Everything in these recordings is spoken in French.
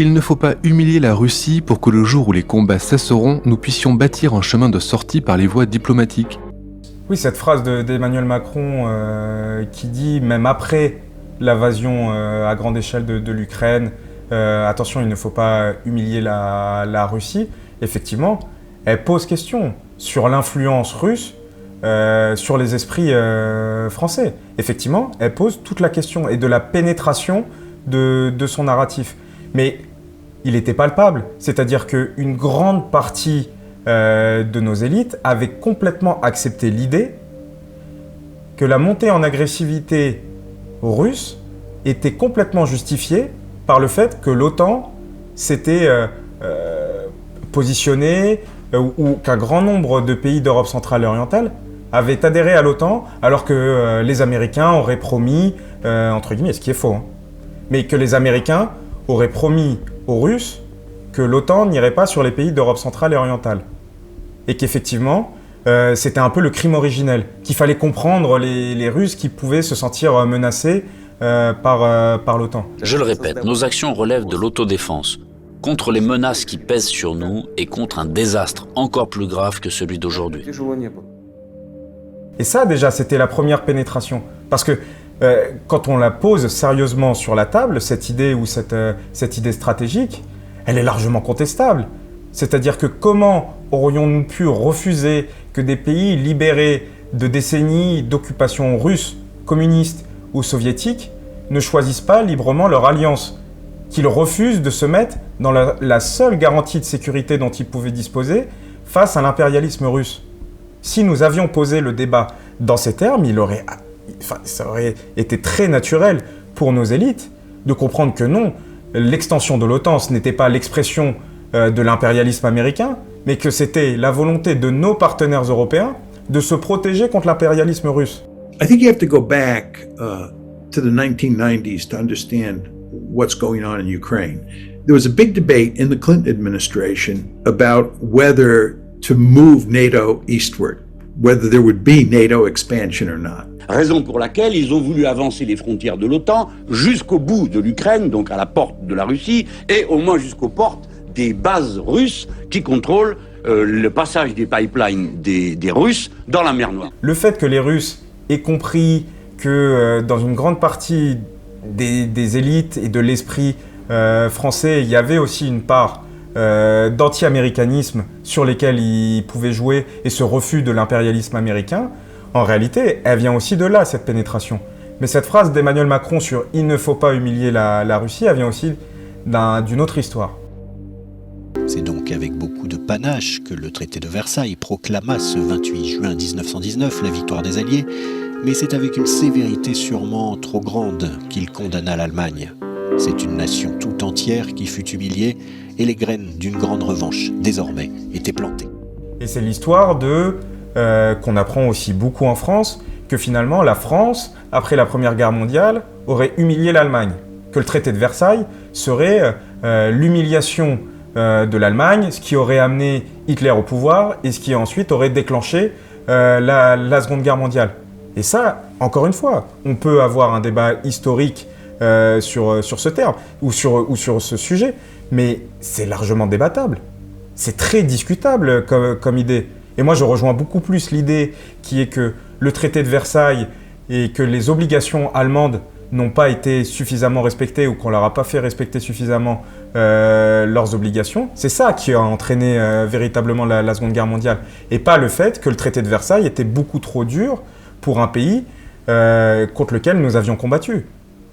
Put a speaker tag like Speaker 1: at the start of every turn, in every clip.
Speaker 1: Il ne faut pas humilier la Russie pour que le jour où les combats cesseront, nous puissions bâtir un chemin de sortie par les voies diplomatiques.
Speaker 2: Oui, cette phrase d'Emmanuel Macron qui dit, même après l'invasion à grande échelle de l'Ukraine, attention, il ne faut pas humilier la Russie, effectivement, elle pose question sur l'influence russe sur les esprits français. Effectivement, elle pose toute la question et de la pénétration de son narratif. Mais il était palpable, c'est-à-dire qu'une grande partie de nos élites avaient complètement accepté l'idée que la montée en agressivité russe était complètement justifiée par le fait que l'OTAN s'était positionné ou qu'un grand nombre de pays d'Europe centrale et orientale avaient adhéré à l'OTAN alors que les Américains auraient promis, entre guillemets, ce qui est faux, hein, mais que les Américains auraient promis aux Russes que l'OTAN n'irait pas sur les pays d'Europe centrale et orientale. Et qu'effectivement, c'était un peu le crime originel, qu'il fallait comprendre les Russes qui pouvaient se sentir menacés par l'OTAN.
Speaker 3: Je le répète, nos actions relèvent de l'autodéfense, contre les menaces qui pèsent sur nous et contre un désastre encore plus grave que celui d'aujourd'hui.
Speaker 2: Et ça, déjà, c'était la première pénétration. Parce que quand on la pose sérieusement sur la table, cette idée ou cette idée stratégique, elle est largement contestable. C'est-à-dire que comment aurions-nous pu refuser que des pays libérés de décennies d'occupation russe, communiste ou soviétique ne choisissent pas librement leur alliance, qu'ils refusent de se mettre dans la seule garantie de sécurité dont ils pouvaient disposer face à l'impérialisme russe. Si nous avions posé le débat dans ces termes, ça aurait été très naturel pour nos élites de comprendre que non, l'extension de l'OTAN, ce n'était pas l'expression de l'impérialisme américain, mais que c'était la volonté de nos partenaires européens de se protéger contre l'impérialisme russe.
Speaker 4: I think you have to go back to the 1990s to understand what's going on in Ukraine. There was a big debate in the Clinton administration about whether to move NATO eastward, whether there would be NATO expansion or not.
Speaker 5: Raison pour laquelle ils ont voulu avancer les frontières de l'OTAN jusqu'au bout de l'Ukraine, donc à la porte de la Russie, et au moins jusqu'aux portes des bases russes qui contrôlent le passage des pipelines des Russes dans la mer Noire.
Speaker 2: Le fait que les Russes aient compris que dans une grande partie des élites et de l'esprit français, il y avait aussi une part d'anti-américanisme sur lesquels ils pouvaient jouer et ce refus de l'impérialisme américain, en réalité, elle vient aussi de là, cette pénétration. Mais cette phrase d'Emmanuel Macron sur « il ne faut pas humilier la Russie », elle vient aussi d'une autre histoire.
Speaker 6: C'est donc avec beaucoup de panache que le traité de Versailles proclama ce 28 juin 1919 la victoire des Alliés, mais c'est avec une sévérité sûrement trop grande qu'il condamna l'Allemagne. C'est une nation tout entière qui fut humiliée et les graines d'une grande revanche, désormais, étaient plantées.
Speaker 2: Et c'est l'histoire qu'on apprend aussi beaucoup en France, que finalement la France, après la Première Guerre mondiale, aurait humilié l'Allemagne. Que le traité de Versailles serait l'humiliation de l'Allemagne, ce qui aurait amené Hitler au pouvoir et ce qui ensuite aurait déclenché la Seconde Guerre mondiale. Et ça, encore une fois, on peut avoir un débat historique sur ce terme ou sur ce sujet, mais c'est largement débattable. C'est très discutable comme idée. Et moi, je rejoins beaucoup plus l'idée qui est que le traité de Versailles et que les obligations allemandes n'ont pas été suffisamment respectées ou qu'on leur a pas fait respecter suffisamment leurs obligations. C'est ça qui a entraîné véritablement la Seconde Guerre mondiale. Et pas le fait que le traité de Versailles était beaucoup trop dur pour un pays contre lequel nous avions combattu.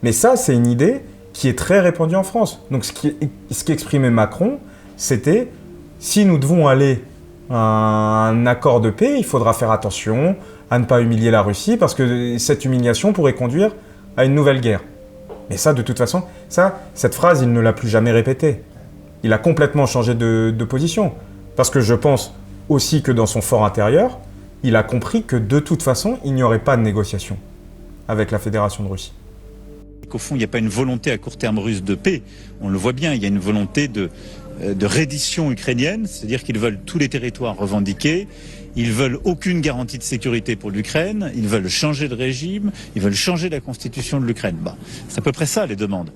Speaker 2: Mais ça, c'est une idée qui est très répandue en France. Donc ce qu'exprimait Macron, c'était si nous devons aller à un accord de paix, il faudra faire attention à ne pas humilier la Russie parce que cette humiliation pourrait conduire à une nouvelle guerre. Mais ça, de toute façon, cette phrase, il ne l'a plus jamais répétée. Il a complètement changé de position. Parce que je pense aussi que dans son fort intérieur, il a compris que de toute façon, il n'y aurait pas de négociation avec la Fédération de Russie.
Speaker 7: Qu'au fond, il n'y a pas une volonté à court terme russe de paix. On le voit bien, il y a une volonté de reddition ukrainienne, c'est-à-dire qu'ils veulent tous les territoires revendiqués, ils veulent aucune garantie de sécurité pour l'Ukraine, ils veulent changer de régime, ils veulent changer la constitution de l'Ukraine. C'est à peu près ça les demandes.